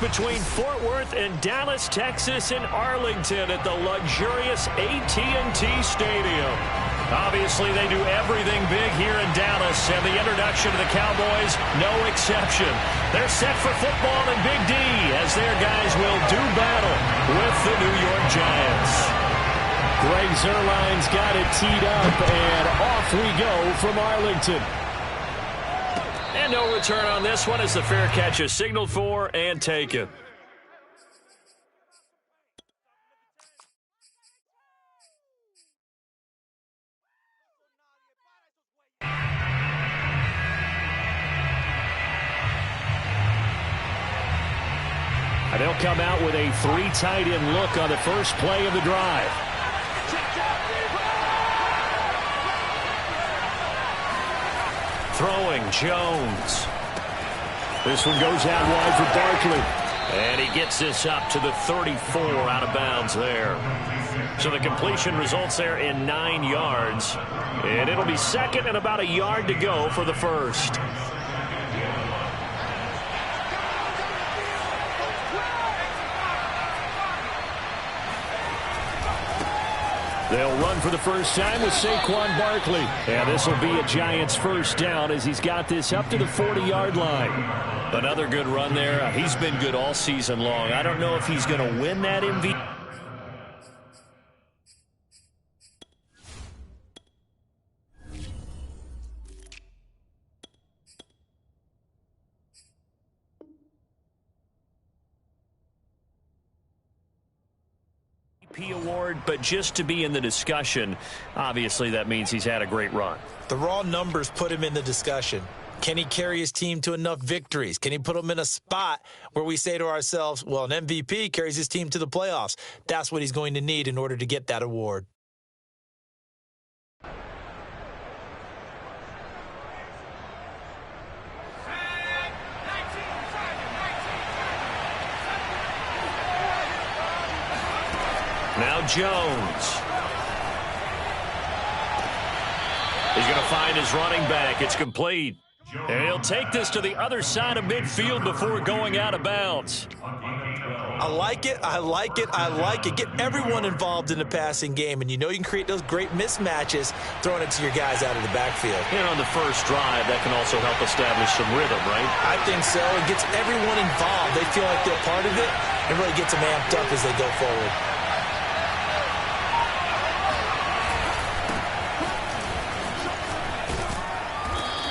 between Fort Worth and Dallas, Texas, and Arlington at the luxurious AT&T Stadium. Obviously, they do everything big here in Dallas, and the introduction of the Cowboys, no exception. They're set for football in Big D as their guys will do battle with the New York Giants. Greg Zuerlein's got it teed up, and off we go from Arlington. And no return on this one as the fair catch is signaled for and taken. And they'll come out with a 3 tight end look on the first play of the drive. Throwing Jones. This one goes out wide for Barkley. And he gets this up to the 34 out of bounds there. So the completion results there in 9 yards. And it'll be second and about a yard to go for the first. They'll run for the first time with Saquon Barkley. And this will be a Giants first down as he's got this up to the 40-yard line. Another good run there. He's been good all season long. I don't know if he's going to win that MVP. Award, but just to be in the discussion, obviously that means he's had a great run. The raw numbers put him in the discussion. Can he carry his team to enough victories? Can he put them in a spot where we say to ourselves, well, an MVP carries his team to the playoffs? That's what he's going to need in order to get that award. Now Jones. He's going to find his running back. It's complete. And he'll take this to the other side of midfield before going out of bounds. I like it. I like it. I like it. Get everyone involved in the passing game. And you know you can create those great mismatches throwing it to your guys out of the backfield. And on the first drive, that can also help establish some rhythm, right? I think so. It gets everyone involved. They feel like they're part of it. It really gets them amped up as they go forward.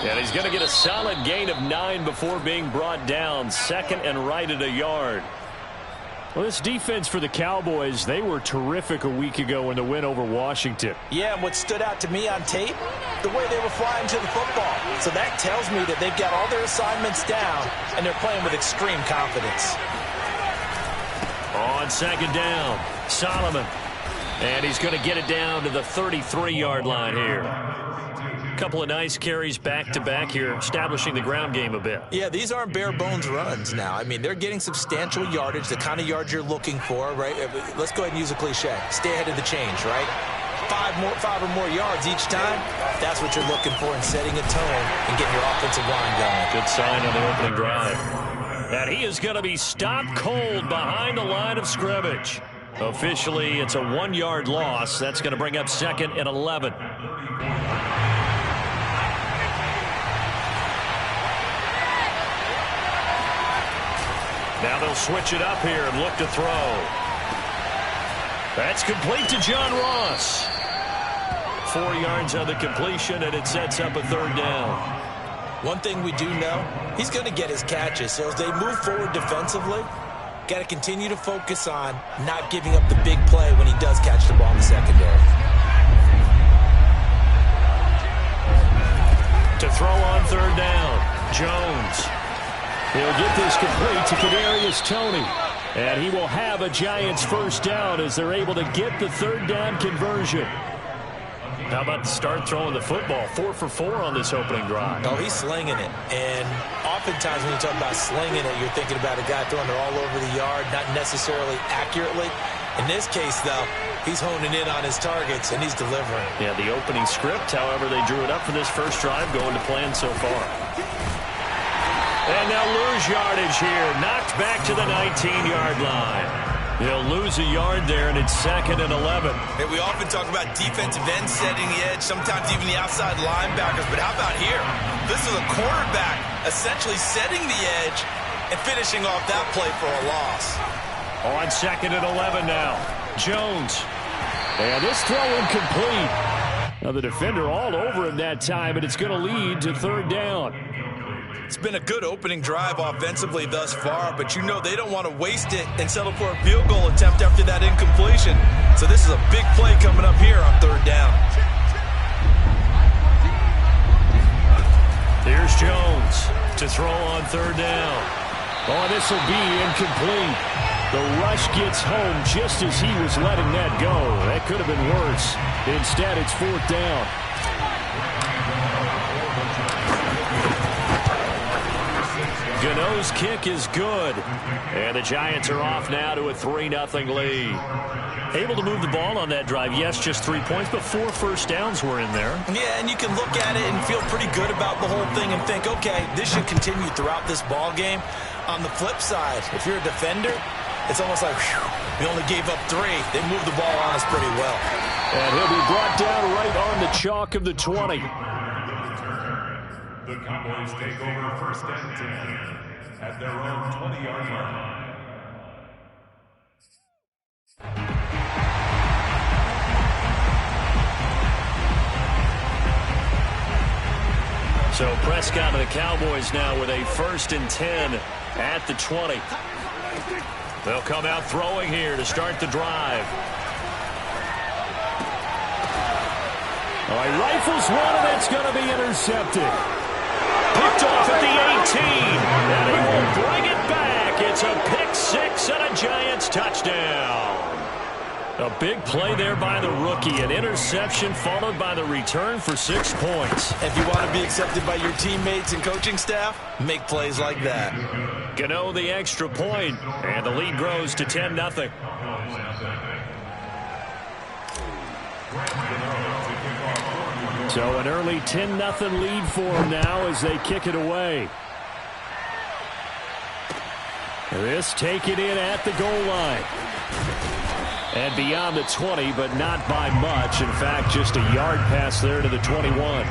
And he's going to get a solid gain of 9 before being brought down. Second and right at a yard. Well, this defense for the Cowboys, they were terrific a week ago in the win over Washington. Yeah, and what stood out to me on tape, the way they were flying to the football. So that tells me that they've got all their assignments down, and they're playing with extreme confidence. On second down, Solomon. And he's going to get it down to the 33-yard line here. Couple of nice carries back-to-back here, establishing the ground game a bit. Yeah, these aren't bare-bones runs now. I mean, they're getting substantial yardage, the kind of yards you're looking for, right? Let's go ahead and use a cliche. Stay ahead of the change, right? 5 or more yards each time, that's what you're looking for in setting a tone and getting your offensive line going. Good sign on the opening drive. And he is going to be stopped cold behind the line of scrimmage. Officially, it's a 1-yard loss. That's going to bring up second and 11. Now they'll switch it up here and look to throw. That's complete to John Ross. 4 yards on the completion, and it sets up a third down. One thing we do know, he's going to get his catches. So as they move forward defensively, got to continue to focus on not giving up the big play when he does catch the ball in the secondary. To throw on third down, Jones. He'll get this complete to Kadarius Toney. And he will have a Giants first down as they're able to get the third down conversion. How about to start throwing the football? 4 for 4 on this opening drive. Oh, he's slinging it. And oftentimes when you talk about slinging it, you're thinking about a guy throwing it all over the yard, not necessarily accurately. In this case, though, he's honing in on his targets, and he's delivering. Yeah, the opening script, however, they drew it up for this first drive, going to plan so far. And they'll lose yardage here. Knocked back to the 19-yard line. They'll lose a yard there, and it's 2nd and 11. Hey, we often talk about defensive ends setting the edge, sometimes even the outside linebackers. But how about here? This is a quarterback essentially setting the edge and finishing off that play for a loss. On 2nd and 11 now. Jones. And this throw incomplete. Now the defender all over him that time, and it's going to lead to 3rd down. It's been a good opening drive offensively thus far, but you know they don't want to waste it and settle for a field goal attempt after that incompletion. So this is a big play coming up here on 3rd down. Here's Jones to throw on 3rd down. Oh, this will be incomplete. The rush gets home just as he was letting that go. That could have been worse. Instead, it's 4th down. Gano's kick is good. And the Giants are off now to a 3-0 lead. Able to move the ball on that drive. Yes, just 3 points, but 4 first downs were in there. Yeah, and you can look at it and feel pretty good about the whole thing and think, okay, this should continue throughout this ball game. On the flip side, if you're a defender, it's almost like, whew, we only gave up 3. They moved the ball on us pretty well. And he'll be brought down right on the chalk of the 20. The Cowboys take over 1st and 10 at their own 20-yard line. So Prescott and the Cowboys now with a 1st and 10 at the 20. They'll come out throwing here to start the drive. All right, rifles one, and it's going to be intercepted. Picked off at the 18, and he will bring it back. It's a pick 6 and a Giants touchdown. A big play there by the rookie. An interception followed by the return for 6 points. If you want to be accepted by your teammates and coaching staff, make plays like that. Gano the extra point, and the lead grows to 10-0. So an early 10-0 lead for them now as they kick it away. This taken in at the goal line. And beyond the 20, but not by much. In fact, just a yard pass there to the 21.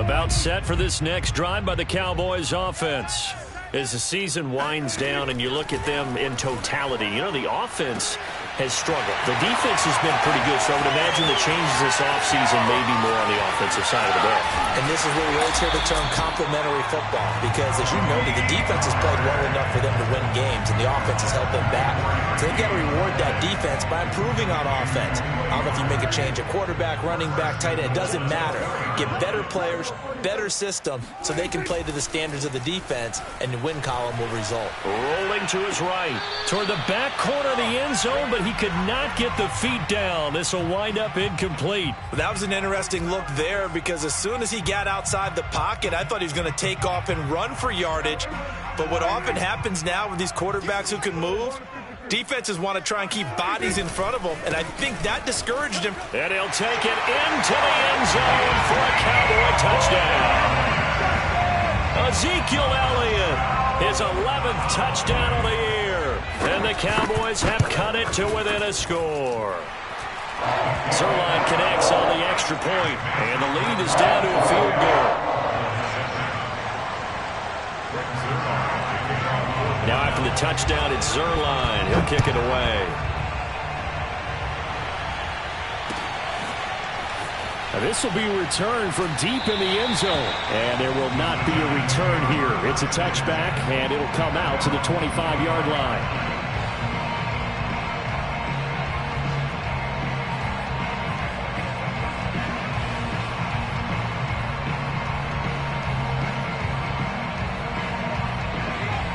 About set for this next drive by the Cowboys offense. As the season winds down and you look at them in totality, you know, the offense has struggled. The defense has been pretty good, so I would imagine the changes this offseason may be more on the offensive side of the ball. And this is where we always hear the term complementary football, because as you noted, the defense has played well enough for them to win games, and the offense has held them back. So they've got to reward that defense by improving on offense. I don't know if you make a change at quarterback, running back, tight end. It doesn't matter. Get better players, better system, so they can play to the standards of the defense, and the win column will result. Rolling to his right, toward the back corner of the end zone, but he could not get the feet down. This will wind up incomplete. That was an interesting look there, because as soon as he got outside the pocket, I thought he was going to take off and run for yardage. But what often happens now with these quarterbacks who can move, defenses want to try and keep bodies in front of them, and I think that discouraged him. And he'll take it into the end zone for a Cowboy touchdown. Ezekiel Elliott, his 11th touchdown of the year. And the Cowboys have cut it to within a score. Zerline connects on the extra point, and the lead is down to a field goal. Now after the touchdown, it's Zerline. He'll kick it away. Now this will be returned from deep in the end zone. And there will not be a return here. It's a touchback, and it'll come out to the 25-yard line.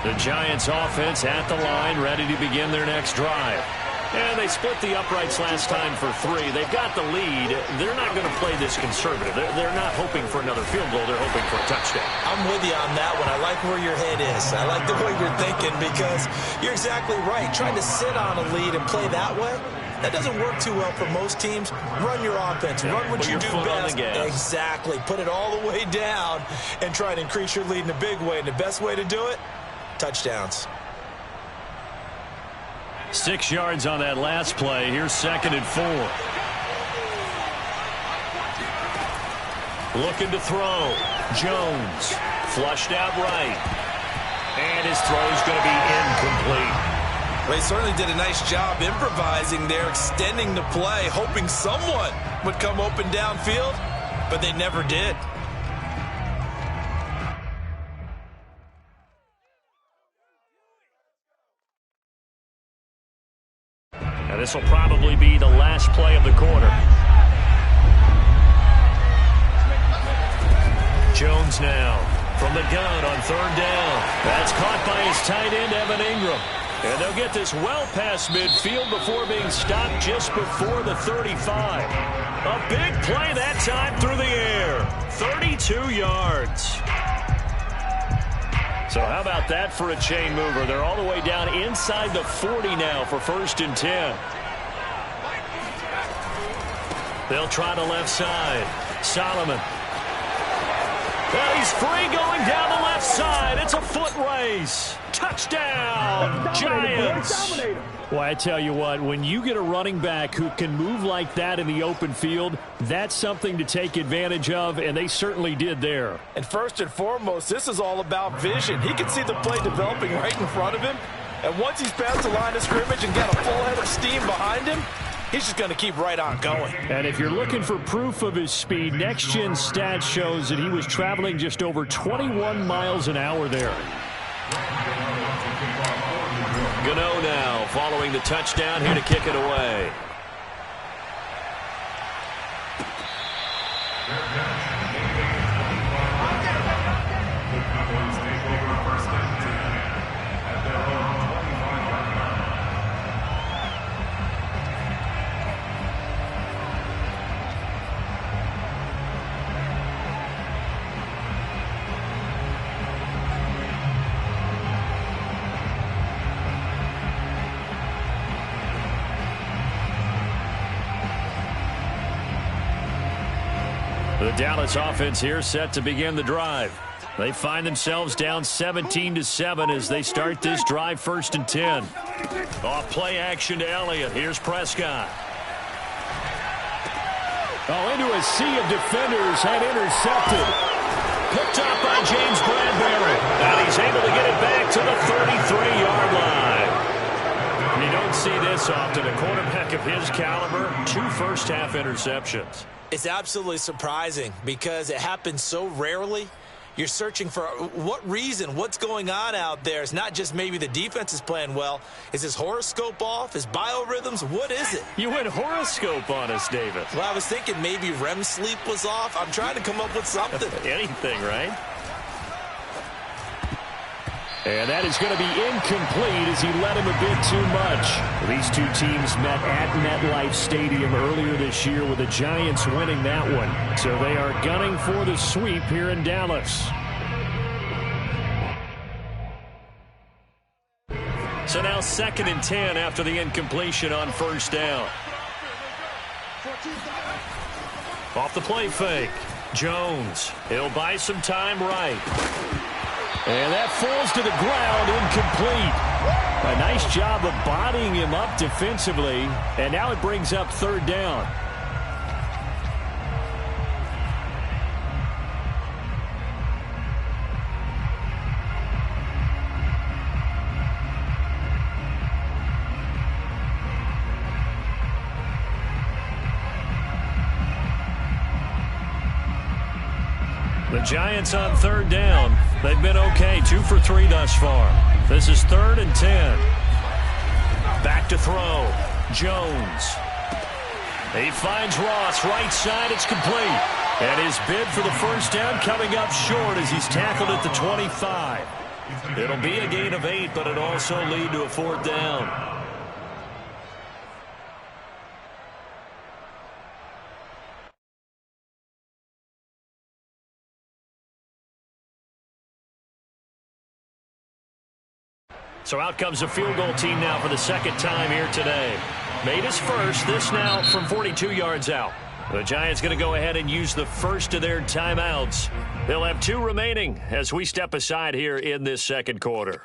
The Giants offense at the line, ready to begin their next drive. And they split the uprights last time for 3. They've got the lead. They're not going to play this conservative. They're not hoping for another field goal. They're hoping for a touchdown. I'm with you on that one. I like where your head is. I like the way you're thinking, because you're exactly right. Trying to sit on a lead and play that way, That doesn't work too well for most teams. Run your offense. Run what you do best. Exactly. Put it all the way down and try to increase your lead in a big way. And the best way to do it, touchdowns. 6 yards on that last play. Here's 2nd and 4. Looking to throw. Jones. Flushed out right. And his throw's going to be incomplete. They certainly did a nice job improvising there, extending the play, hoping someone would come open downfield, but they never did. And this will probably be the last play of the quarter. Jones now from the gun on 3rd down. That's caught by his tight end, Evan Ingram. And they'll get this well past midfield before being stopped just before the 35. A big play that time through the air. 32 yards. So how about that for a chain mover? They're all the way down inside the 40 now for 1st and 10. They'll try the left side. Solomon. Well, he's free going down the left side. It's a foot race. Touchdown, Giants. Well, I tell you what, when you get a running back who can move like that in the open field, that's something to take advantage of, and they certainly did there. And first and foremost, this is all about vision. He can see the play developing right in front of him, and once he's past the line of scrimmage and got a full head of steam behind him, he's just going to keep right on going. And if you're looking for proof of his speed, Next Gen Stats shows that he was traveling just over 21 miles an hour there. Gano now following the touchdown here to kick it away. The Dallas offense here set to begin the drive. They find themselves down 17-7 as they start this drive 1st and 10. Off play action to Elliott. Here's Prescott. Oh, into a sea of defenders and intercepted. Picked up by James Bradbury. And he's able to get it back to the 33-yard line. You don't see this often. A quarterback of his caliber, 2 first-half interceptions. It's absolutely surprising because it happens so rarely. You're searching for what reason, what's going on out there. It's not just maybe the defense is playing well. Is his horoscope off? His biorhythms? What is it? You went horoscope on us, David. Well, I was thinking maybe REM sleep was off. I'm trying to come up with something. Anything, right? And that is going to be incomplete as he led him a bit too much. These two teams met at MetLife Stadium earlier this year with the Giants winning that one. So they are gunning for the sweep here in Dallas. So now 2nd and 10 after the incompletion on 1st down. Off the play fake. Jones. He'll buy some time right. And that falls to the ground, incomplete. A nice job of bodying him up defensively, and now it brings up 3rd down. The Giants on 3rd down. They've been okay, 2 for 3 thus far. This is 3rd and 10. Back to throw. Jones. He finds Ross, right side, it's complete. And his bid for the 1st down coming up short as he's tackled at the 25. It'll be a gain of 8, but it'll also lead to a 4th down. So out comes the field goal team now for the 2nd time here today. Made his first. This now from 42 yards out. The Giants going to go ahead and use the first of their timeouts. They'll have 2 remaining as we step aside here in this second quarter.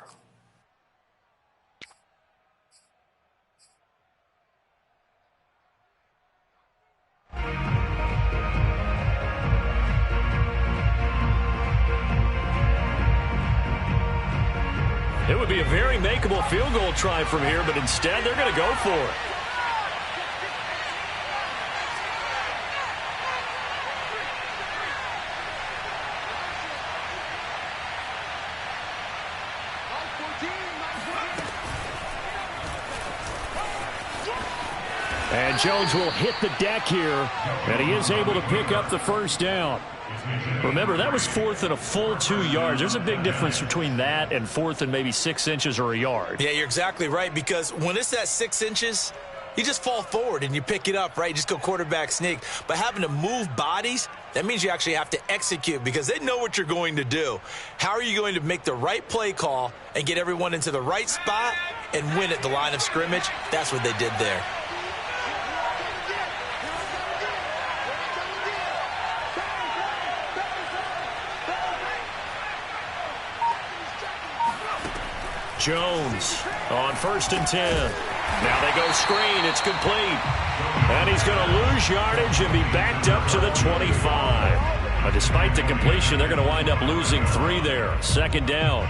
It would be a very makeable field goal try from here, but instead they're going to go for it. And Jones will hit the deck here, and he is able to pick up the first down. Remember, that was 4th and a full 2 yards. There's a big difference between that and 4th and maybe 6 inches or a yard. Yeah, you're exactly right, because when it's at 6 inches, you just fall forward and you pick it up, right? You just go quarterback sneak. But having to move bodies, that means you actually have to execute because they know what you're going to do. How are you going to make the right play call and get everyone into the right spot and win at the line of scrimmage? That's what they did there. Jones on 1st and 10. Now they go screen. It's complete. And he's going to lose yardage and be backed up to the 25. But despite the completion, they're going to wind up losing 3 there. 2nd down.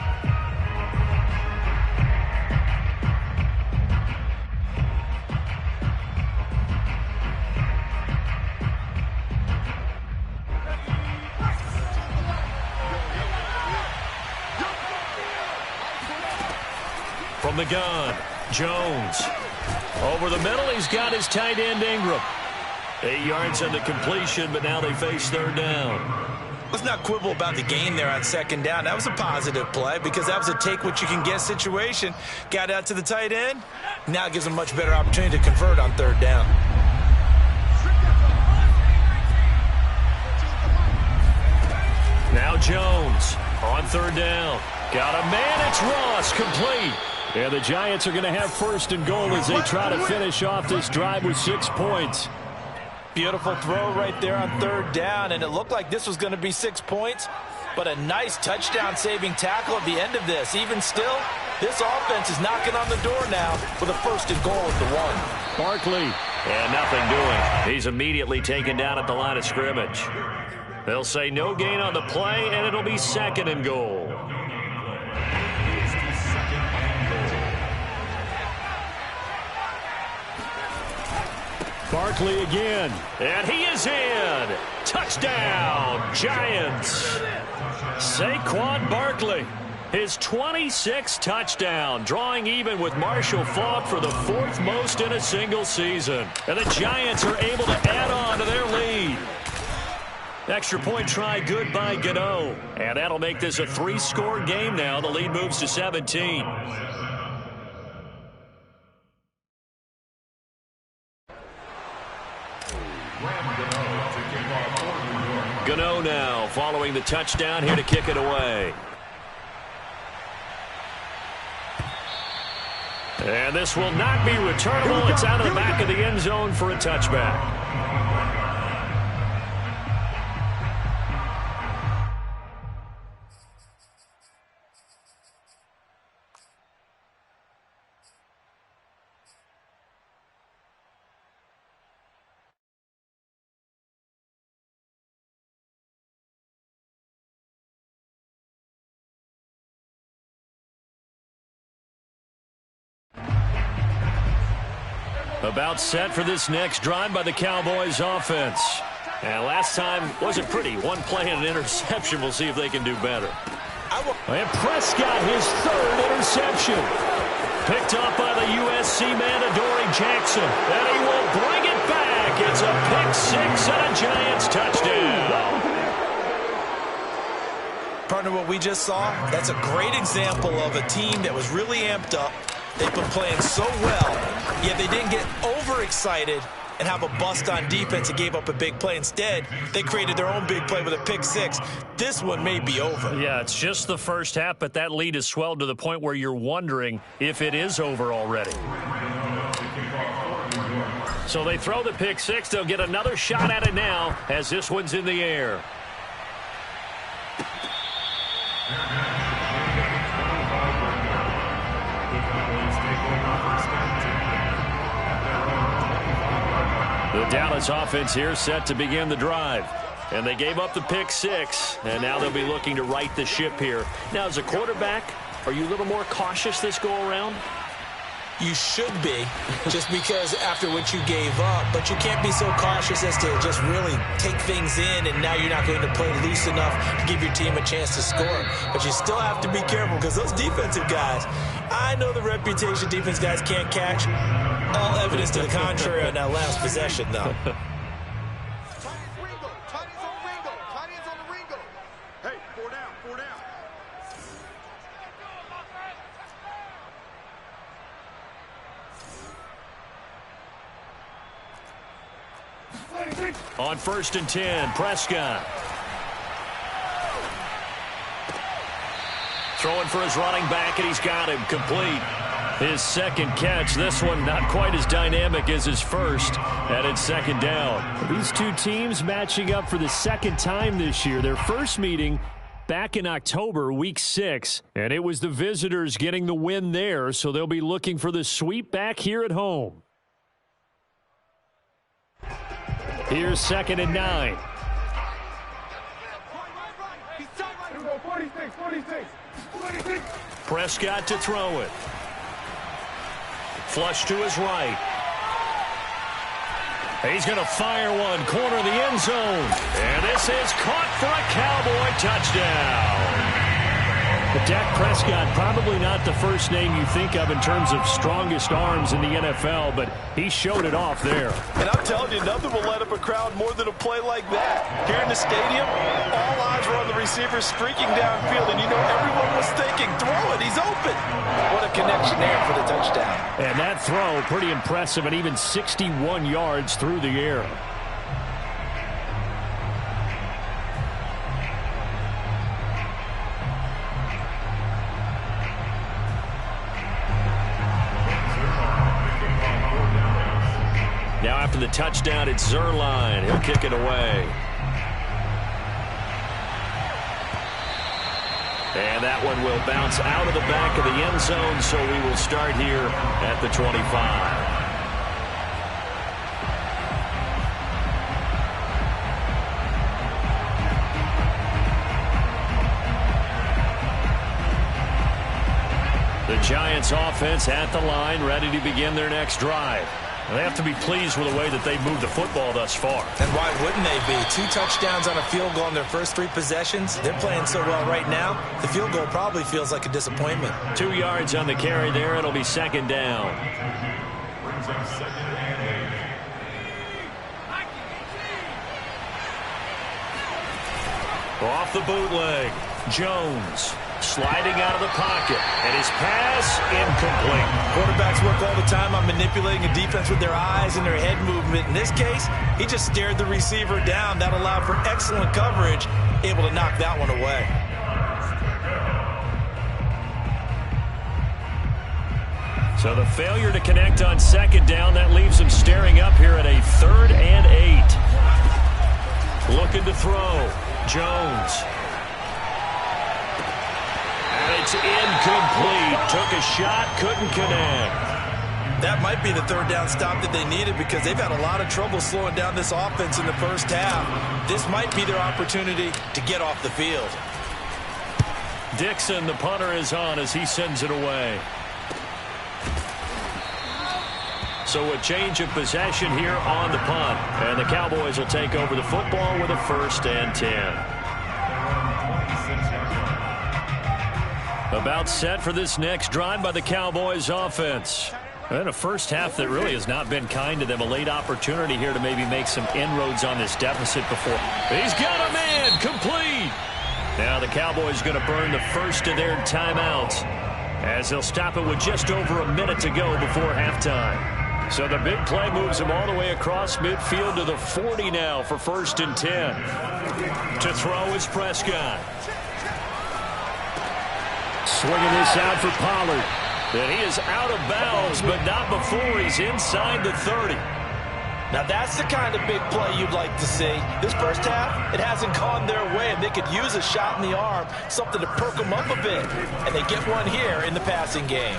From the gun, Jones. Over the middle, he's got his tight end, Ingram. 8 yards on the completion, but now they face 3rd down. Let's not quibble about the gain there on 2nd down. That was a positive play because that was a take-what-you-can-get situation. Got out to the tight end. Now it gives them a much better opportunity to convert on 3rd down. Now Jones on 3rd down. Got a man. It's Ross, complete. And the Giants are going to have 1st and goal as they try to finish off this drive with 6 points. Beautiful throw right there on 3rd down, and it looked like this was going to be 6 points, but a nice touchdown-saving tackle at the end of this. Even still, this offense is knocking on the door now with a 1st and goal at the 1. Barkley, and nothing doing. He's immediately taken down at the line of scrimmage. They'll say no gain on the play, and it'll be 2nd and goal. Barkley again, and he is in. Touchdown, Giants. Saquon Barkley, his 26th touchdown, drawing even with Marshall Faulk for the 4th most in a single season. And the Giants are able to add on to their lead. Extra point try good by Gano, and that'll make this a 3-score game now. The lead moves to 17. Gano now following the touchdown here to kick it away. And this will not be returnable. It's out of the back of the end zone for a touchback. About set for this next drive by the Cowboys offense. And last time wasn't pretty. 1 play and an interception. We'll see if they can do better. And Prescott, his 3rd interception. Picked up by the USC man, Adoree Jackson. And he will bring it back. It's a pick-6 and a Giants touchdown. Partner, what we just saw, that's a great example of a team that was really amped up. They've been playing so well, yet they didn't get overexcited and have a bust on defense and gave up a big play. Instead, they created their own big play with a pick-6. This one may be over. Yeah, it's just the first half, but that lead has swelled to the point where you're wondering if it is over already. So they throw the pick six. They'll get another shot at it now as this one's in the air. The Dallas offense here set to begin the drive. And they gave up the pick six, and now they'll be looking to right the ship here. Now, as a quarterback, are you a little more cautious this go-around? You should be, just because after what you gave up, but you can't be so cautious as to just really take things in, and now you're not going to play loose enough to give your team a chance to score. But you still have to be careful, because those defensive guys, I know the reputation defense guys can't catch. All evidence to the contrary on that last possession, though. On 1st and 10, Prescott. Throwing for his running back, and he's got him complete. His second catch, this one not quite as dynamic as his first, and it's second down. These two teams matching up for the second time this year. Their first meeting back in October, week 6, and it was the visitors getting the win there, so they'll be looking for the sweep back here at home. Here's 2nd and 9. Prescott to throw it. Flush to his right. He's going to fire one, corner of the end zone. And this is caught for a Cowboy touchdown. Dak Prescott, probably not the first name you think of in terms of strongest arms in the NFL, but he showed it off there. And I'm telling you, nothing will light up a crowd more than a play like that. Here in the stadium, all eyes were on the receiver streaking downfield, and you know everyone was thinking, throw it, he's open. What a connection there for the touchdown. And that throw, pretty impressive, and even 61 yards through the air. Now after the touchdown, it's Zerline. He'll kick it away. And that one will bounce out of the back of the end zone, so we will start here at the 25. The Giants offense at the line, ready to begin their next drive. They have to be pleased with the way that they've moved the football thus far. And why wouldn't they be? 2 touchdowns on a field goal in their first 3 possessions. They're playing so well right now, the field goal probably feels like a disappointment. 2 yards on the carry there. It'll be second down. Brings up 2nd and 8. Off the bootleg. Jones sliding out of the pocket, and his pass incomplete. Quarterbacks work all the time on manipulating a defense with their eyes and their head movement. In this case, he just stared the receiver down. That allowed for excellent coverage, able to knock that one away. So the failure to connect on second down, that leaves him staring up here at a 3rd and 8. Looking to throw. Jones. It's incomplete. Took a shot, couldn't connect. That might be the 3rd down stop that they needed, because they've had a lot of trouble slowing down this offense in the first half. This might be their opportunity to get off the field. Dixon, the punter, is on as he sends it away. So a change of possession here on the punt. And the Cowboys will take over the football with a 1st and 10. About set for this next drive by the Cowboys offense. And a first half that really has not been kind to them. A late opportunity here to maybe make some inroads on this deficit before. He's got a man complete. Now the Cowboys going to burn the first of their timeouts as they'll stop it with just over a minute to go before halftime. So the big play moves them all the way across midfield to the 40 now for 1st and 10. To throw is Prescott. Swinging this out for Pollard. And he is out of bounds, but not before he's inside the 30. Now that's the kind of big play you'd like to see. This first half, it hasn't gone their way, and they could use a shot in the arm, something to perk them up a bit. And they get one here in the passing game.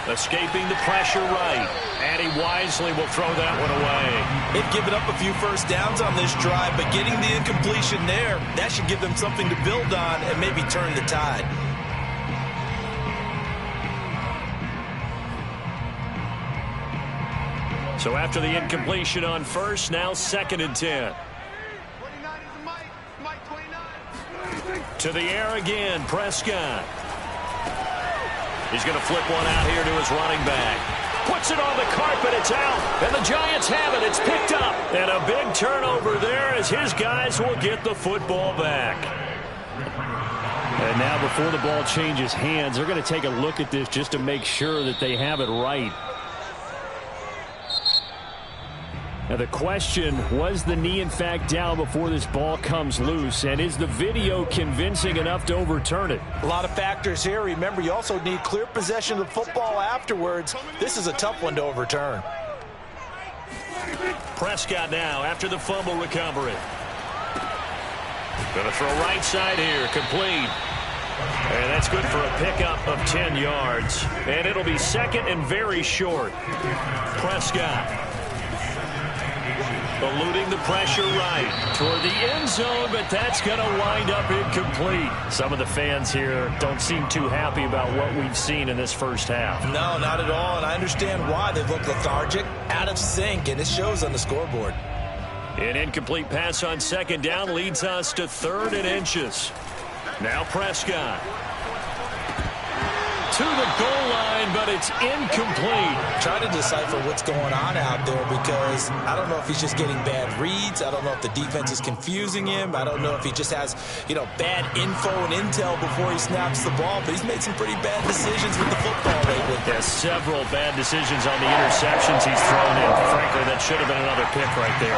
Escaping the pressure right. And he wisely will throw that one away. They've given up a few first downs on this drive, but getting the incompletion there, that should give them something to build on and maybe turn the tide. So after the incompletion on first, now 2nd and 10. To the air again, Prescott. He's going to flip one out here to his running back. Puts it on the carpet, it's out, and the Giants have it, it's picked up. And a big turnover there as his guys will get the football back. And now before the ball changes hands, they're going to take a look at this just to make sure that they have it right. Now the question, was the knee in fact down before this ball comes loose? And is the video convincing enough to overturn it? A lot of factors here. Remember, you also need clear possession of the football afterwards. This is a tough one to overturn. Prescott now after the fumble recovery. Going to throw right side here, complete. And that's good for a pickup of 10 yards. And it'll be 2nd and very short. Prescott eluding the pressure right toward the end zone, but that's going to wind up incomplete. Some of the fans here don't seem too happy about what we've seen in this first half. No, not at all, and I understand why. They've looked lethargic, out of sync, and it shows on the scoreboard. An incomplete pass on 2nd down leads us to 3rd and inches. Now Prescott. To the goal line, but it's incomplete. Trying to decipher what's going on out there because I don't know if he's just getting bad reads. I don't know if the defense is confusing him. I don't know if he just has, bad info and intel before he snaps the ball. But he's made some pretty bad decisions with the football lately. There's several bad decisions on the interceptions he's thrown in. Frankly, that should have been another pick right there.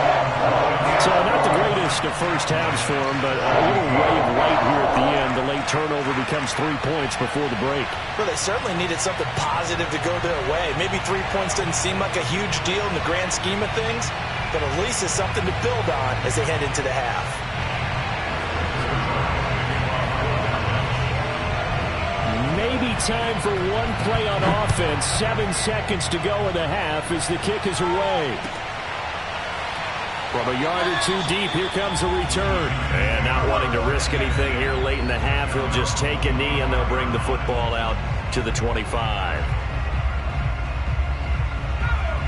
So not the greatest of first halves for him, but a little ray of light here at the end. The late turnover becomes 3 points before the break. Well, they certainly needed something positive to go their way. Maybe 3 points doesn't seem like a huge deal in the grand scheme of things, but at least it's something to build on as they head into the half. Maybe time for one play on offense. 7 seconds to go in the half as the kick is away. From a yard or 2 deep, here comes the return. And not wanting to risk anything here late in the half, he'll just take a knee and they'll bring the football out to the 25.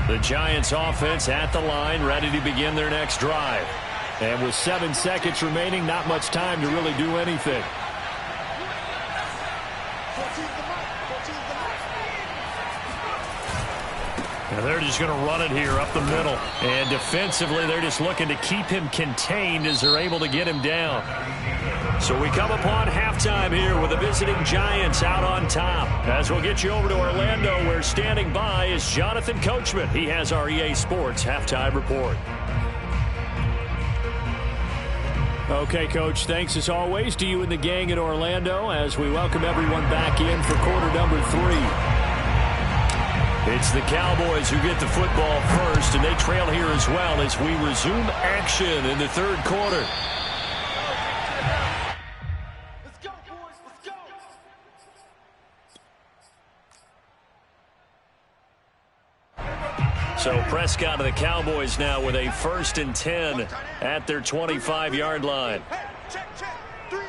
The Giants offense at the line, ready to begin their next drive. And with 7 seconds remaining, not much time to really do anything. Now they're just going to run it here up the middle. And defensively, they're just looking to keep him contained as they're able to get him down. So we come upon halftime here with the visiting Giants out on top. As we'll get you over to Orlando, where standing by is Jonathan Coachman. He has our EA Sports halftime report. Okay, Coach, thanks as always to you and the gang in Orlando as we welcome everyone back in for quarter number 3. It's the Cowboys who get the football first, and they trail here as well as we resume action in the 3rd quarter. Let's go, boys, let's go. So Prescott of the Cowboys now with a 1st and 10 at their 25-yard line. Hey, check, 3 down.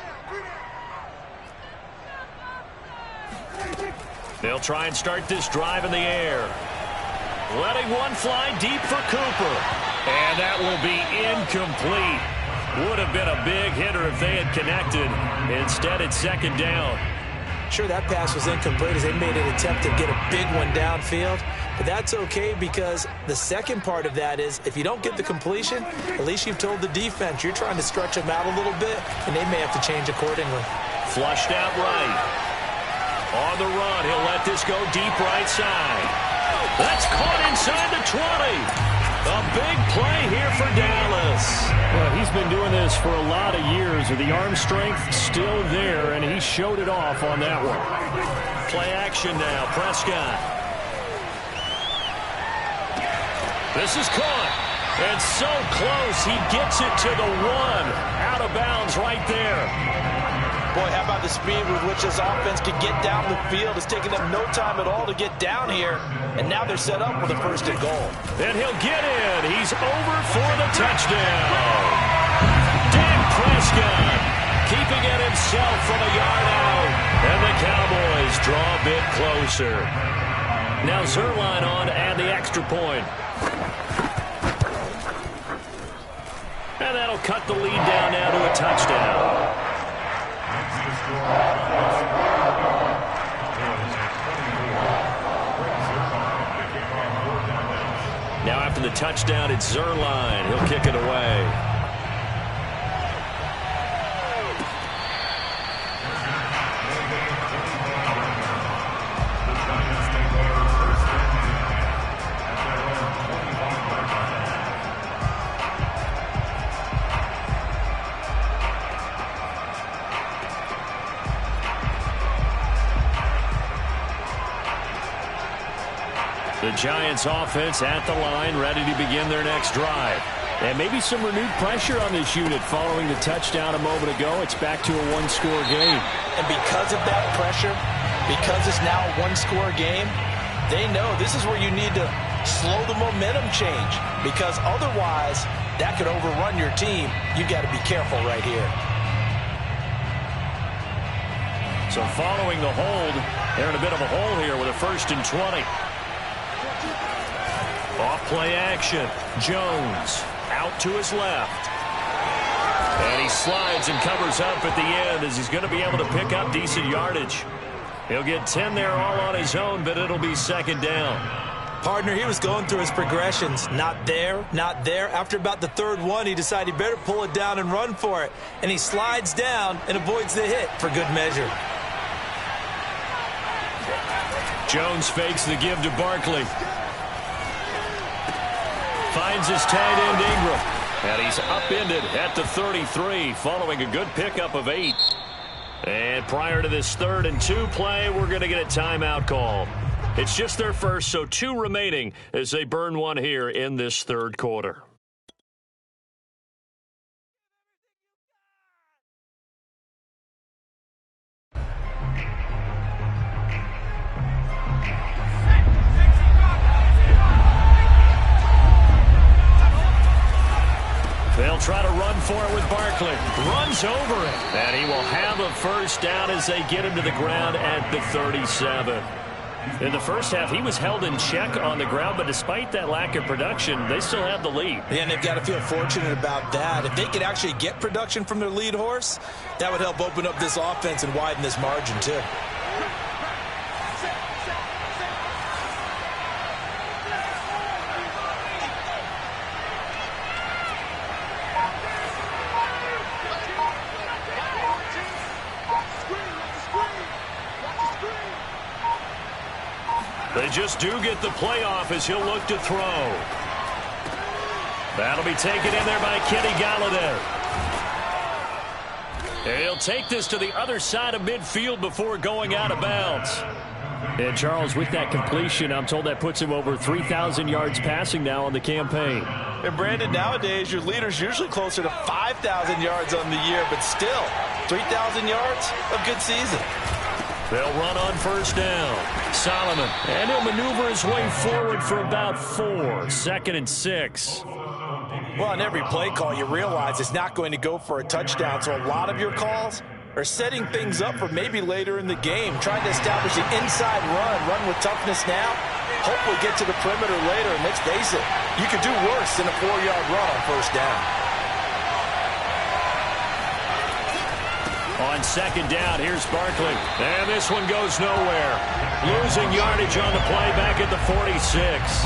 They'll try and start this drive in the air. Letting one fly deep for Cooper. And that will be incomplete. Would have been a big hitter if they had connected. Instead, it's 2nd down. Sure, that pass was incomplete as they made an attempt to get a big one downfield. But that's okay because the second part of that is if you don't get the completion, at least you've told the defense you're trying to stretch them out a little bit, and they may have to change accordingly. Flushed out right. On the run, he'll let this go deep right side. That's caught inside the 20. A big play here for Dallas. Well, he's been doing this for a lot of years, with the arm strength still there, and he showed it off on that one. Play action now, Prescott. This is caught. And so close, he gets it to the 1. Out of bounds right there. Boy, how about the speed with which this offense can get down the field? It's taking them no time at all to get down here. And now they're set up with a 1st and goal. And he'll get in. He's over for the touchdown. Dak Prescott keeping it himself from a yard out. And the Cowboys draw a bit closer. Now Zerline on and the extra point. And that'll cut the lead down now to a touchdown. Now after the touchdown, it's Zerline. He'll kick it away. The Giants offense at the line, ready to begin their next drive. And maybe some renewed pressure on this unit following the touchdown a moment ago. It's back to a one-score game. And because of that pressure, because it's now a one-score game, they know this is where you need to slow the momentum change. Because otherwise, that could overrun your team. You've got to be careful right here. So following the hold, they're in a bit of a hole here with a 1st and 20. Off play action. Jones out to his left. And he slides and covers up at the end as he's going to be able to pick up decent yardage. He'll get 10 there all on his own, but it'll be 2nd down. Partner, he was going through his progressions. Not there, not there. After about the 3rd one, he decided he better pull it down and run for it. And he slides down and avoids the hit for good measure. Jones fakes the give to Barkley. Finds his tight end Ingram. And he's upended at the 33 following a good pickup of 8. And prior to this 3rd and 2 play, we're going to get a timeout call. It's just their first, so 2 remaining as they burn one here in this 3rd quarter. They'll try to run for it with Barkley. Runs over it. And he will have a 1st down as they get him to the ground at the 37. In the first half, he was held in check on the ground, but despite that lack of production, they still have the lead. Yeah, and they've got to feel fortunate about that. If they could actually get production from their lead horse, that would help open up this offense and widen this margin, too. They just do get the playoff as he'll look to throw. That'll be taken in there by Kenny Galladay. He'll take this to the other side of midfield before going out of bounds. And Charles, with that completion, I'm told that puts him over 3,000 yards passing now on the campaign. And Brandon, nowadays your leader's usually closer to 5,000 yards on the year, but still, 3,000 yards, a good season. They'll run on 1st down. Solomon, and he'll maneuver his way forward for about 4. 2nd and 6. Well, on every play call, you realize it's not going to go for a touchdown, so a lot of your calls are setting things up for maybe later in the game, trying to establish the inside run with toughness now, hopefully get to the perimeter later, and let's face it, you could do worse than a 4-yard run on 1st down. On 2nd down, here's Barkley. And this one goes nowhere. Losing yardage on the play back at the 46.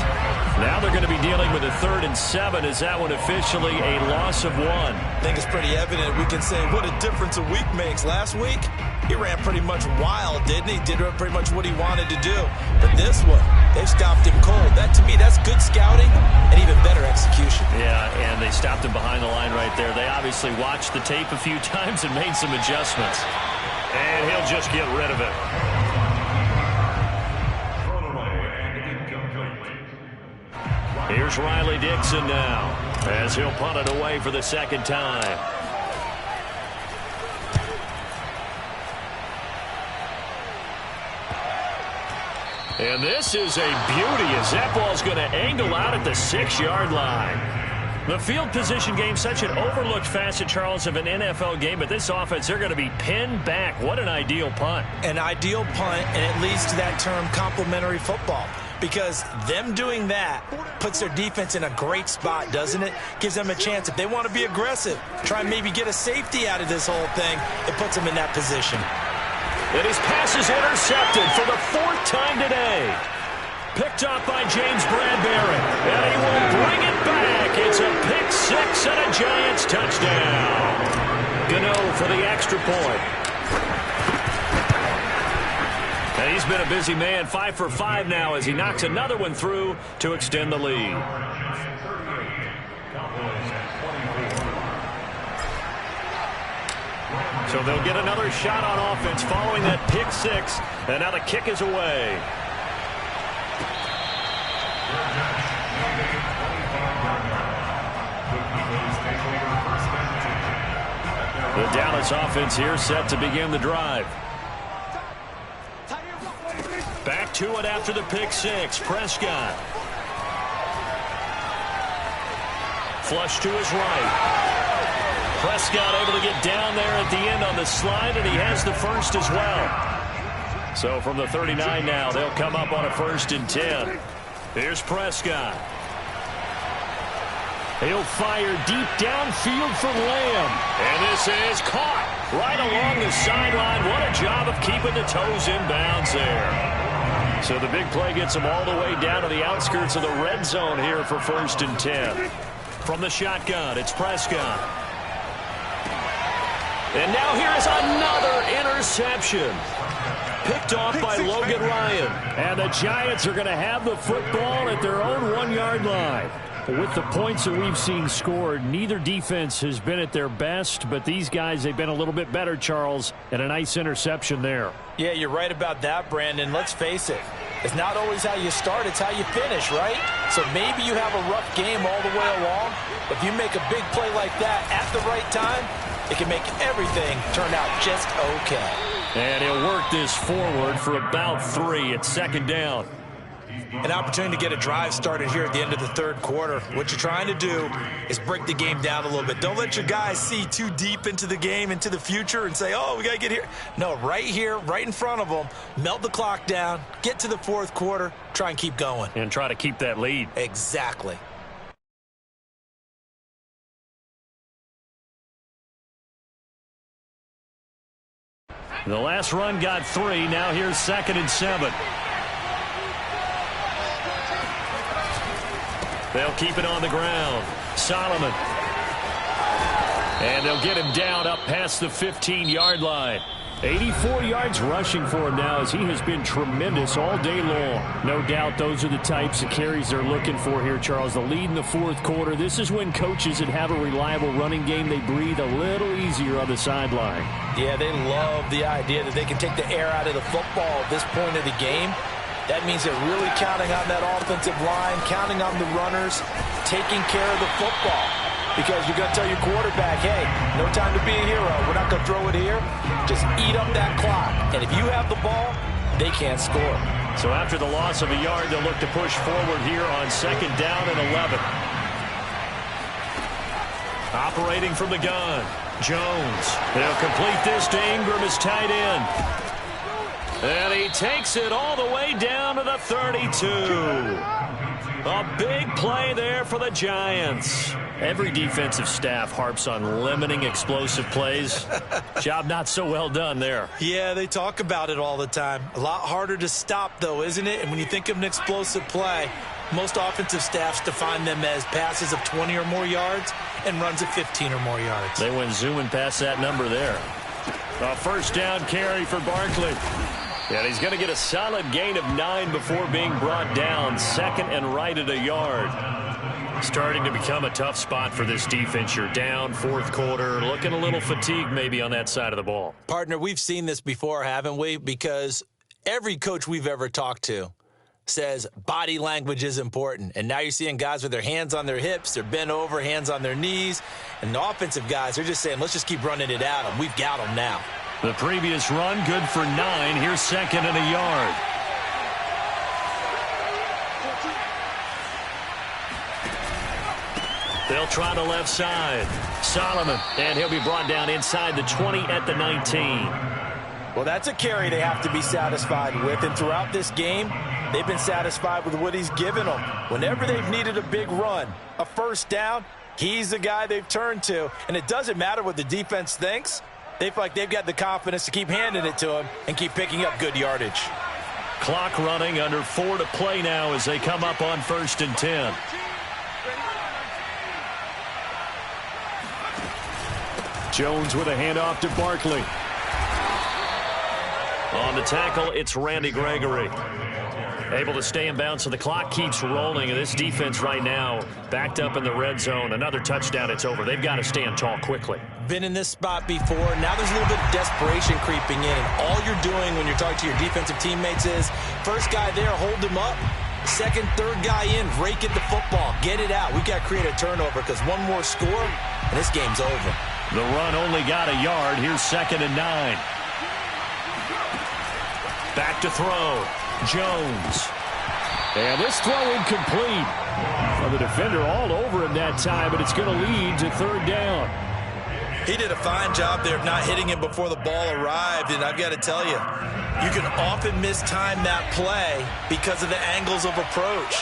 Now they're going to be dealing with a 3rd and 7. Is that one officially a loss of 1? I think it's pretty evident. We can say what a difference a week makes. Last week, he ran pretty much wild, didn't he? Did pretty much what he wanted to do. But this one, they stopped him cold. That, to me, that's good scouting and even better execution. Yeah, and they stopped him behind the line right there. They obviously watched the tape a few times and made some adjustments. And he'll just get rid of it. Here's Riley Dixon now as he'll punt it away for the second time. And this is a beauty as that ball's going to angle out at the 6-yard line. The field position game, such an overlooked facet, Charles, of an NFL game, but this offense, they're going to be pinned back. What an ideal punt. An ideal punt, and it leads to that term complementary football. Because them doing that puts their defense in a great spot, doesn't it? Gives them a chance. If they want to be aggressive, try and maybe get a safety out of this whole thing, it puts them in that position. And his pass is intercepted for the 4th time today. Picked off by James Bradbury. And he will bring it back. It's a pick 6 and a Giants touchdown. Gano for the extra point. And he's been a busy man, 5 for 5 now as he knocks another one through to extend the lead. So they'll get another shot on offense following that pick 6. And now the kick is away. The Dallas offense here set to begin the drive. Back to it after the pick 6. Prescott. Flush to his right. Prescott able to get down there at the end on the slide, and he has the first as well. So from the 39 now, they'll come up on a 1st and 10. Here's Prescott. He'll fire deep downfield for Lamb. And this is caught right along the sideline. What a job of keeping the toes in bounds there. So the big play gets them all the way down to the outskirts of the red zone here for 1st and 10. From the shotgun, it's Prescott. And now here is another interception. Picked off by Logan Ryan. And the Giants are going to have the football at their own 1-yard line. With the points that we've seen scored, neither defense has been at their best, but these guys, they've been a little bit better, Charles, and a nice interception there. Yeah, you're right about that, Brandon. Let's face it. It's not always how you start, it's how you finish, right? So maybe you have a rough game all the way along, but if you make a big play like that at the right time, it can make everything turn out just okay. And he'll work this forward for about 3 at 2nd down. An opportunity to get a drive started here at the end of the 3rd quarter. What you're trying to do is break the game down a little bit. Don't let your guys see too deep into the game, into the future, and say, oh, we got to get here. No, right here, right in front of them, melt the clock down, get to the 4th quarter, try and keep going. And try to keep that lead. Exactly. The last run got 3. Now here's 2nd and 7. They'll keep it on the ground. Solomon. And they'll get him down up past the 15-yard line. 84 yards rushing for him now as he has been tremendous all day long. No doubt those are the types of carries they're looking for here, Charles. The lead in the 4th quarter. This is when coaches that have a reliable running game, they breathe a little easier on the sideline. Yeah, they love the idea that they can take the air out of the football at this point of the game. That means they're really counting on that offensive line, counting on the runners, taking care of the football. Because you're going to tell your quarterback, hey, no time to be a hero. We're not going to throw it here. Just eat up that clock. And if you have the ball, they can't score. So after the loss of a yard, they'll look to push forward here on 2nd down and 11. Operating from the gun, Jones. They'll complete this to Ingram as tight end. And he takes it all the way down to the 32. A big play there for the Giants. Every defensive staff harps on limiting explosive plays. Job not so well done there. Yeah, they talk about it all the time. A lot harder to stop, though, isn't it? And when you think of an explosive play, most offensive staffs define them as passes of 20 or more yards and runs of 15 or more yards. They went zooming past that number there. A 1st down carry for Barkley. And he's going to get a solid gain of 9 before being brought down. 2nd and right at a yard. Starting to become a tough spot for this defense. You're down 4th quarter. Looking a little fatigued maybe on that side of the ball. Partner, we've seen this before, haven't we? Because every coach we've ever talked to says body language is important. And now you're seeing guys with their hands on their hips, they're bent over, hands on their knees. And the offensive guys, they're just saying, let's just keep running it at them. We've got them now. The previous run, good for 9. Here's 2nd and a yard. They'll try the left side. Solomon, and he'll be brought down inside the 20 at the 19. Well, that's a carry they have to be satisfied with. And throughout this game, they've been satisfied with what he's given them. Whenever they've needed a big run, a first down, he's the guy they've turned to. And it doesn't matter what the defense thinks. They feel like they've got the confidence to keep handing it to him and keep picking up good yardage. Clock running, under 4 to play now as they come up on 1st and 10. Jones with a handoff to Barkley. On the tackle, it's Randy Gregory. Able to stay in bounds, so the clock keeps rolling. And this defense right now backed up in the red zone. Another touchdown, it's over. They've got to stand tall quickly. Been in this spot before. Now there's a little bit of desperation creeping in. And all you're doing when you're talking to your defensive teammates is, first guy there, hold him up. Second, third guy in, rake at the football. Get it out. We've got to create a turnover because one more score, and this game's over. The run only got a yard. Here's 2nd and 9. Back to throw. Jones. And this throw incomplete. Well, the defender all over him that time, but it's going to lead to 3rd down. He did a fine job there of not hitting him before the ball arrived, and I've got to tell you, you can often mistime that play because of the angles of approach.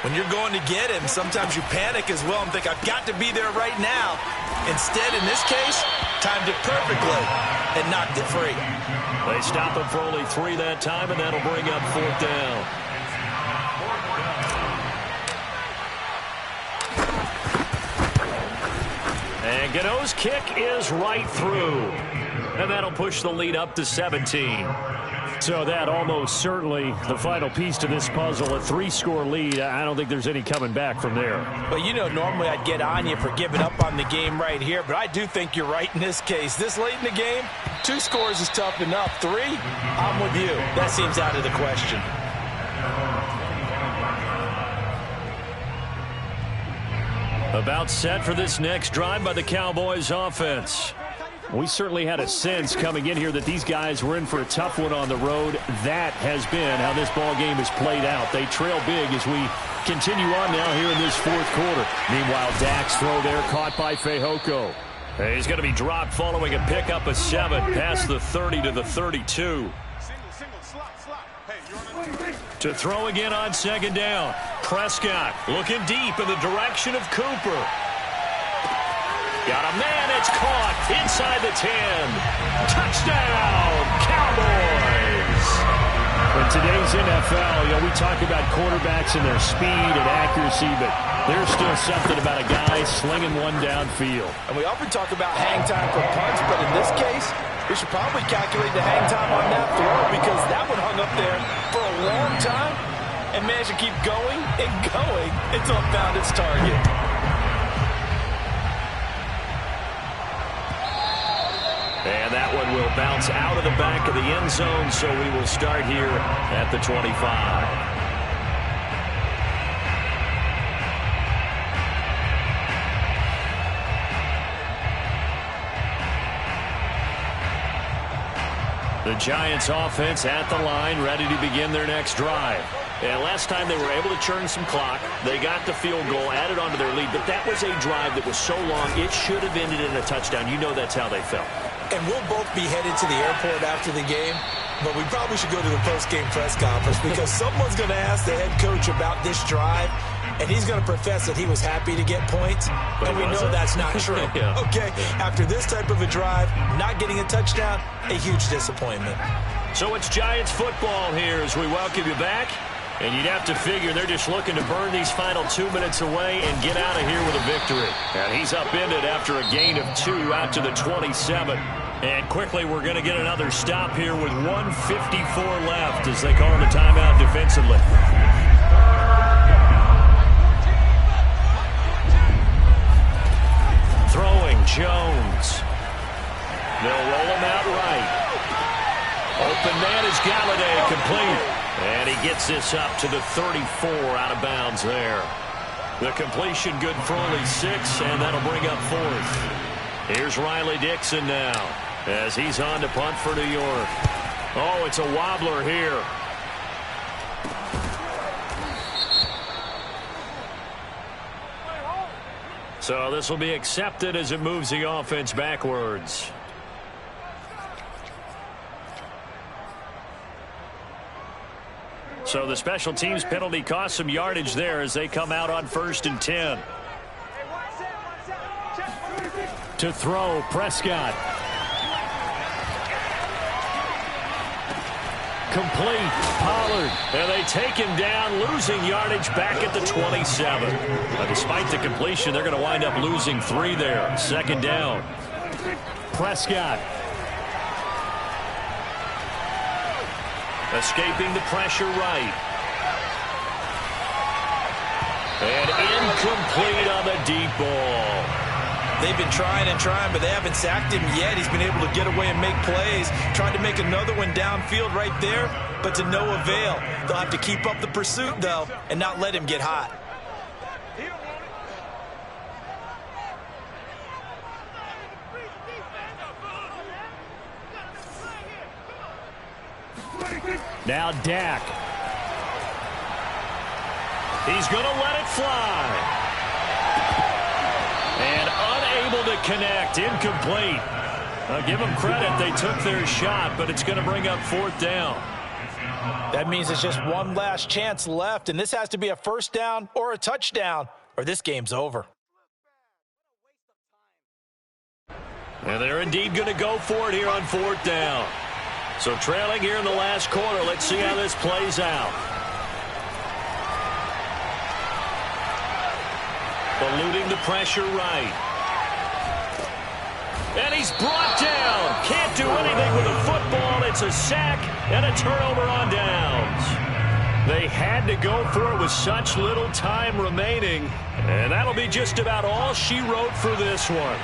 When you're going to get him, sometimes you panic as well and think, I've got to be there right now. Instead, in this case, timed it perfectly and knocked it free. They stop him for only 3 that time, and that'll bring up 4th down. And Gano's kick is right through. And that'll push the lead up to 17. So that almost certainly the final piece to this puzzle, a 3-score lead. I don't think there's any coming back from there. Well, you know, normally I'd get on you for giving up on the game right here, but I do think you're right in this case. This late in the game, 2 scores is tough enough. 3, I'm with you. That seems out of the question. About set for this next drive by the Cowboys offense. We certainly had a sense coming in here that these guys were in for a tough one on the road. That has been how this ball game has played out. They trail big as we continue on now here in this 4th quarter. Meanwhile, Dak's throw there caught by Fehoko. He's going to be dropped following a pickup of 7 past the 30 to the 32. To throw again on 2nd down. Prescott looking deep in the direction of Cooper. Got a man, it's caught inside the 10. Touchdown, Cowboys! In today's NFL, we talk about quarterbacks and their speed and accuracy, but there's still something about a guy slinging one downfield. And we often talk about hang time for punts, but in this case, we should probably calculate the hang time on that throw because that one hung up there for a long time and managed to keep going and going until it found its target. And that one will bounce out of the back of the end zone, so we will start here at the 25. The Giants offense at the line, ready to begin their next drive. And last time they were able to churn some clock. They got the field goal, added onto their lead, but that was a drive that was so long, it should have ended in a touchdown. You know that's how they felt. And we'll both be headed to the airport after the game, but we probably should go to the post-game press conference because someone's going to ask the head coach about this drive, and he's going to profess that he was happy to get points, and we know that's not true. Yeah. Okay, after this type of a drive, not getting a touchdown, a huge disappointment. So it's Giants football here as we welcome you back. And you'd have to figure they're just looking to burn these final 2 minutes away and get out of here with a victory. And he's upended after a gain of 2 out to the 27. And quickly we're going to get another stop here with 1:54 left as they call the timeout defensively. Throwing Jones. They'll roll him out right. Open man is Galladay, complete. And he gets this up to the 34, out of bounds there. The completion good for only 6, and that'll bring up 4th. Here's Riley Dixon now as he's on to punt for New York. Oh, it's a wobbler here. So this will be accepted as it moves the offense backwards. So the special teams penalty cost some yardage there as they come out on 1st and 10. To throw, Prescott. Complete, Pollard. And they take him down, losing yardage back at the 27. But despite the completion, they're going to wind up losing 3 there. 2nd down. Prescott. Escaping the pressure right. And incomplete on the deep ball. They've been trying and trying, but they haven't sacked him yet. He's been able to get away and make plays. Tried to make another one downfield right there, but to no avail. They'll have to keep up the pursuit, though, and not let him get hot. Now Dak. He's going to let it fly. And unable to connect. Incomplete. I'll give them credit. They took their shot, but it's going to bring up 4th down. That means it's just one last chance left, and this has to be a 1st down or a touchdown, or this game's over. And they're indeed going to go for it here on 4th down. So trailing here in the last quarter. Let's see how this plays out. Eluding the pressure right. And he's brought down. Can't do anything with a football. It's a sack and a turnover on downs. They had to go for it with such little time remaining. And that'll be just about all she wrote for this one.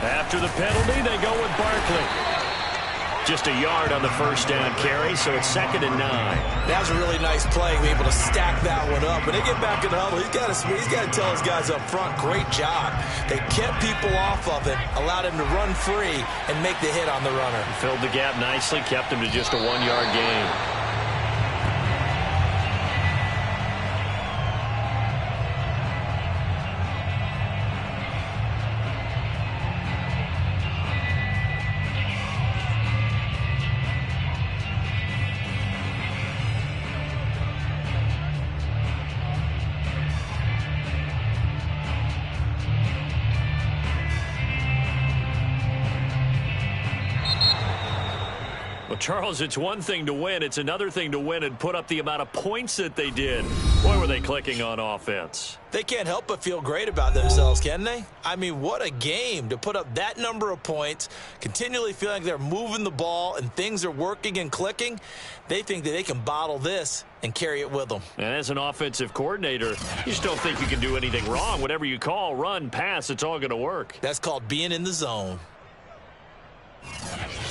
After the penalty, they go with Barkley. Just a yard on the 1st down carry, so it's 2nd and 9. That was a really nice play, be able to stack that one up. When they get back in the huddle, he's got to tell his guys up front, great job. They kept people off of it, allowed him to run free, and make the hit on the runner. Filled the gap nicely, kept him to just a 1-yard gain. Well, Charles, it's one thing to win. It's another thing to win and put up the amount of points that they did. Boy, were they clicking on offense. They can't help but feel great about themselves, can they? I mean, what a game to put up that number of points, continually feeling like they're moving the ball and things are working and clicking. They think that they can bottle this and carry it with them. And as an offensive coordinator, you just don't think you can do anything wrong. Whatever you call, run, pass, it's all going to work. That's called being in the zone.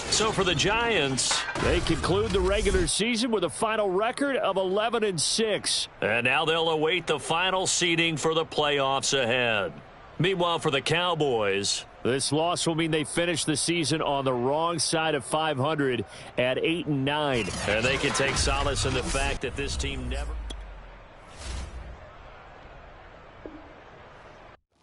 So for the Giants, they conclude the regular season with a final record of 11-6. And now they'll await the final seeding for the playoffs ahead. Meanwhile, for the Cowboys, this loss will mean they finish the season on the wrong side of 500 at 8-9. And they can take solace in the fact that this team never...